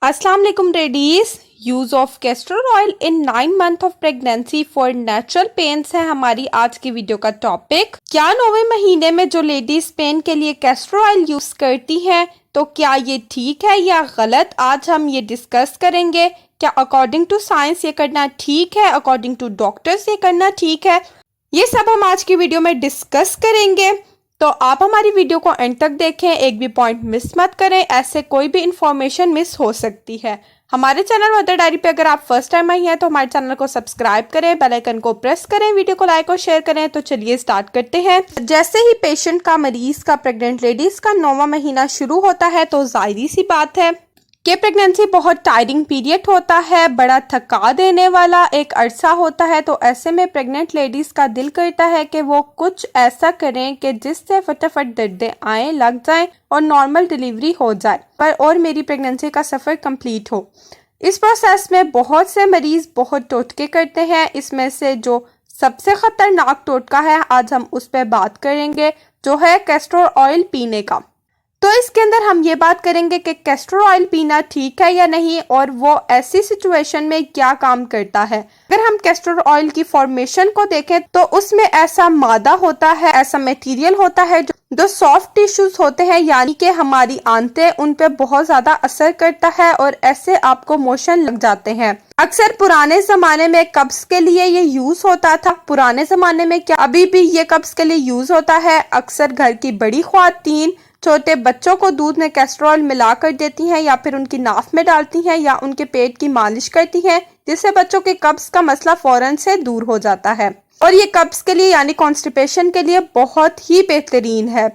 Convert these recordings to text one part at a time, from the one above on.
अस्सलाम वालेकुम ladies. Use of castor oil in 9 month of pregnancy for natural pains है हमारी आज की वीडियो का टॉपिक। क्या 9वें महीने में जो लेडीज पेन के लिए कैस्टर ऑयल यूज करती हैं तो क्या ये ठीक है या गलत, आज हम ये डिस्कस करेंगे। क्या अकॉर्डिंग टू साइंस ये करना ठीक है, अकॉर्डिंग टू डॉक्टर्स ये करना ठीक है, ये सब हम आज की वीडियो में डिस्कस करेंगे। तो आप हमारी वीडियो को एंड तक देखें, एक भी पॉइंट मिस मत करें, ऐसे कोई भी इंफॉर्मेशन मिस हो सकती है। हमारे चैनल मदर डायरी पे अगर आप फर्स्ट टाइम आई हैं तो हमारे चैनल को सब्सक्राइब करें, बेल आइकन को प्रेस करें, वीडियो को लाइक और शेयर करें। तो चलिए स्टार्ट करते हैं। जैसे ही पेशेंट का, मरीज का, प्रेग्नेंट लेडीज का 9वां महीना शुरू होता है तो जाहिर सी बात है कि प्रेगनेंसी बहुत टायरिंग पीरियड होता है, बड़ा थका देने वाला एक अरसा होता है। तो ऐसे में प्रेग्नेंट लेडीज का दिल करता है कि वो कुछ ऐसा करें कि जिससे फटाफट दर्दें आए, लग जाएं और नॉर्मल डिलीवरी हो जाए पर और मेरी प्रेगनेंसी का सफ़र कंप्लीट हो। इस प्रोसेस में बहुत से मरीज बहुत टोटके करते हैं। इसमें से जो सबसे खतरनाक टोटका है आज हम उस पर बात करेंगे, जो है कैस्टर ऑयल पीने का। तो इसके अंदर हम ये बात करेंगे कि कैस्टर ऑयल पीना ठीक है या नहीं और वो ऐसी सिचुएशन में क्या काम करता है। अगर हम कैस्टर ऑयल की फॉर्मेशन को देखें तो उसमें ऐसा मादा होता है, ऐसा मटेरियल होता है जो सॉफ्ट टिश्यूज होते हैं, यानी कि हमारी आंतें, उन पे बहुत ज्यादा असर करता है और ऐसे आपको मोशन लग जाते हैं। अक्सर पुराने जमाने में कब्ज के लिए ये यूज होता था। पुराने जमाने में क्या, अभी भी ये कब्ज के लिए यूज होता है। अक्सर घर की बड़ी ख्वातीन छोटे बच्चों को दूध में कैस्टर ऑयल मिला कर देती हैं या फिर उनकी नाफ में डालती हैं या उनके पेट की मालिश करती हैं, जिससे बच्चों के कब्ज का मसला फौरन से दूर हो जाता है और ये कब्ज के लिए यानी कॉन्स्टिपेशन के लिए बहुत ही बेहतरीन है।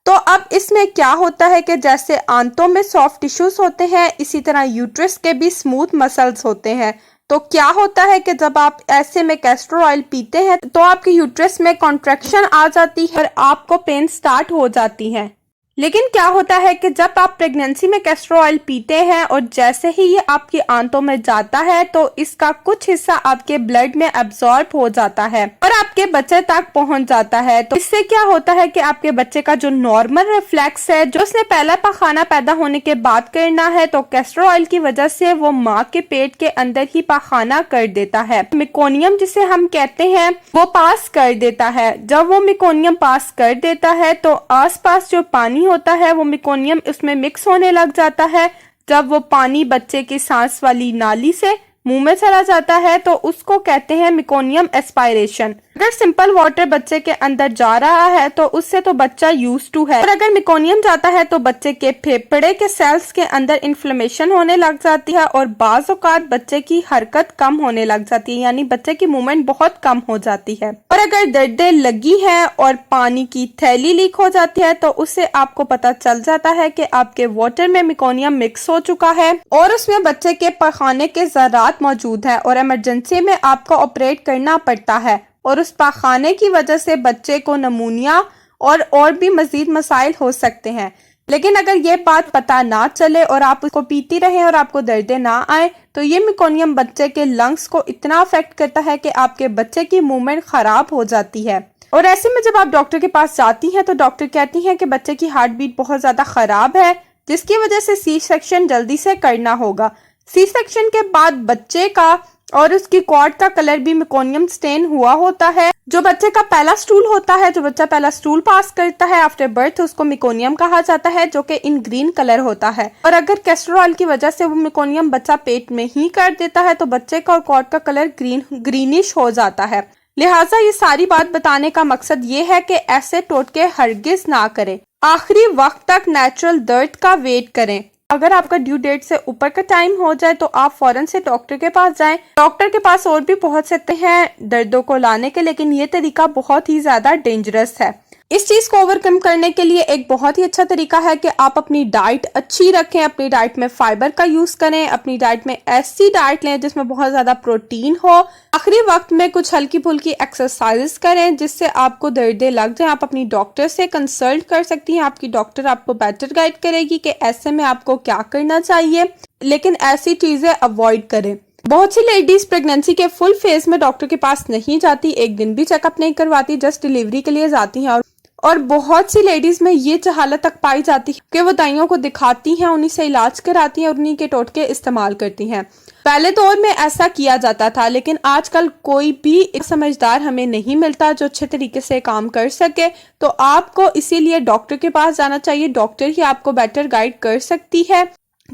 तो अब इसमें क्या होता है कि जैसे आंतों में सॉफ्ट टिश्यूज होते हैं, इसी तरह यूट्रस के भी स्मूथ मसल्स होते हैं। तो क्या होता है कि जब आप ऐसे में कैस्टर ऑयल पीते हैं तो आपके यूट्रस में कॉन्ट्रैक्शन आ जाती है और आपको पेन स्टार्ट हो जाती है। लेकिन क्या होता है कि जब आप प्रेगनेंसी में कैस्टर ऑयल पीते हैं और जैसे ही ये आपकी आंतों में जाता है तो इसका कुछ हिस्सा आपके ब्लड में एब्जॉर्ब हो जाता है और आपके बच्चे तक पहुंच जाता है। तो इससे क्या होता है कि आपके बच्चे का जो नॉर्मल रिफ्लेक्स है, जो उसने पहला पाखाना पैदा होने के बाद करना है, तो कैस्टर ऑयल की वजह से वो माँ के पेट के अंदर ही पाखाना कर देता है। मेकोनियम जिसे हम कहते हैं वो पास कर देता है। जब वो मेकोनियम पास कर देता है तो आसपास जो पानी होता है वो मेकोनियम उसमें मिक्स होने लग जाता है। जब वो पानी बच्चे की सांस वाली नाली से मुंह में चला जाता है तो उसको कहते हैं मेकोनियम एस्पायरेशन। अगर सिंपल वाटर बच्चे के अंदर जा रहा है तो उससे तो बच्चा यूज टू है, और अगर मेकोनियम जाता है तो बच्चे के फेफड़े के सेल्स के अंदर इन्फ्लेमेशन होने लग जाती है और बाज़ औक़ात बच्चे की हरकत कम होने लग जाती है, यानी बच्चे की मूवमेंट बहुत कम हो जाती है। और अगर दर्दें लगी है और पानी की थैली लीक हो जाती है तो उससे आपको पता चल जाता है कि आपके वाटर में मेकोनियम मिक्स हो चुका है और उसमें बच्चे के पखाने के ज़रात मौजूद है और इमरजेंसी में आपको ऑपरेट करना पड़ता है और उस पाखाने की वजह से बच्चे को नमूनिया और भी मजीद मसाइल हो सकते हैं। लेकिन अगर ये बात पता ना चले और आप उसको पीती रहें और आपको दर्दें ना आए तो ये मेकोनियम बच्चे के लंग्स को इतना अफेक्ट करता है कि आपके बच्चे की मूवमेंट खराब हो जाती है। और ऐसे में जब आप डॉक्टर के पास जाती हैं तो डॉक्टर कहती हैं कि बच्चे की हार्ट बीट बहुत ज्यादा खराब है, जिसकी वजह से सी सेक्शन जल्दी से करना होगा। सी सेक्शन के बाद बच्चे का और उसकी कॉर्ड का कलर भी मेकोनियम स्टेन हुआ होता है। जो बच्चे का पहला स्टूल होता है, जो बच्चा पहला स्टूल पास करता है आफ्टर बर्थ, उसको मेकोनियम कहा जाता है, जो कि इन ग्रीन कलर होता है। और अगर कैस्टर ऑयल की वजह से वो मेकोनियम बच्चा पेट में ही कर देता है तो बच्चे का और कॉर्ड का कलर ग्रीनिश हो जाता है। लिहाजा ये सारी बात बताने का मकसद ये है कि ऐसे टोटके हरगिज ना करें। आखिरी वक्त तक नेचुरल दर्द का वेट करें। अगर आपका ड्यू डेट से ऊपर का टाइम हो जाए तो आप फौरन से डॉक्टर के पास जाएं। डॉक्टर के पास और भी पहुंच सकते हैं दर्दों को लाने के, लेकिन ये तरीका बहुत ही ज्यादा डेंजरस है। इस चीज को ओवरकम करने के लिए एक बहुत ही अच्छा तरीका है कि आप अपनी डाइट अच्छी रखें, अपनी डाइट में फाइबर का यूज करें, अपनी डाइट में ऐसी डाइट लें जिसमें बहुत ज्यादा प्रोटीन हो। आखिरी वक्त में कुछ हल्की फुल्की एक्सरसाइज करें जिससे आपको दर्दें लग जाए। आप अपनी डॉक्टर से कंसल्ट कर सकती हैं, आपकी डॉक्टर आपको बेटर गाइड करेगी कि ऐसे में आपको क्या करना चाहिए, लेकिन ऐसी चीजें अवॉइड करें। बहुत सी लेडीज प्रेगनेंसी के फुल फेज में डॉक्टर के पास नहीं जाती, एक दिन भी चेकअप नहीं करवाती, जस्ट डिलीवरी के लिए जाती हैं और और बहुत सी लेडीज में ये जहालत तक पाई जाती है कि वो दाइयों को दिखाती हैं, उन्हीं से इलाज कराती हैं और उन्हीं के टोटके इस्तेमाल करती हैं। पहले दौर में ऐसा किया जाता था, लेकिन आजकल कोई भी एक समझदार हमें नहीं मिलता जो अच्छे तरीके से काम कर सके। तो आपको इसीलिए डॉक्टर के पास जाना चाहिए, डॉक्टर ही आपको बेटर गाइड कर सकती है।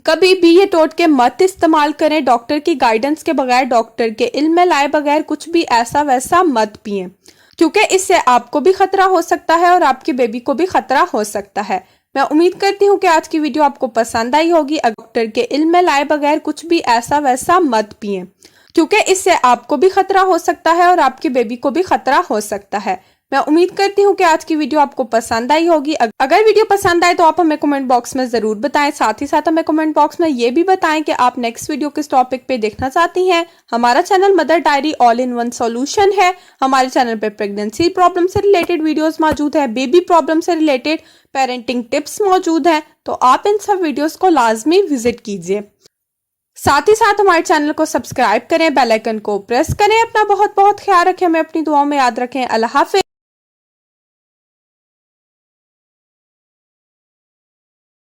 कभी भी ये टोटके मत इस्तेमाल करें डॉक्टर की गाइडेंस के बगैर, डॉक्टर के इल्म में लाए बगैर कुछ भी ऐसा वैसा मत पिएं, क्योंकि इससे आपको भी खतरा हो सकता है और आपकी बेबी को भी खतरा हो सकता है। मैं उम्मीद करती हूँ कि आज की वीडियो आपको पसंद आई होगी। डॉक्टर के इल्म में लाए बगैर कुछ भी ऐसा वैसा मत पिएं, क्योंकि इससे आपको भी खतरा हो सकता है और आपकी बेबी को भी खतरा हो सकता है। मैं उम्मीद करती हूँ कि आज की वीडियो आपको पसंद आई होगी। अगर वीडियो पसंद आए तो आप हमें कमेंट बॉक्स में जरूर बताएं। साथ ही साथ हमें कमेंट बॉक्स में ये भी बताएं कि आप नेक्स्ट वीडियो किस टॉपिक पे देखना चाहती हैं। हमारा channel mother diary all in one solution है। हमारे चैनल पे प्रेगनेंसी प्रॉब्लम से रिलेटेड वीडियोस मौजूद है, बेबी प्रॉब्लम से रिलेटेड पेरेंटिंग टिप्स मौजूद हैं, तो आप इन सब वीडियोस को लाजमी विजिट कीजिए। साथ ही साथ हमारे चैनल को सब्सक्राइब करें, बेल आइकन को प्रेस करें। अपना बहुत बहुत ख्याल रखें, हमें अपनी दुआओं में याद रखें। अल्लाह हाफिज।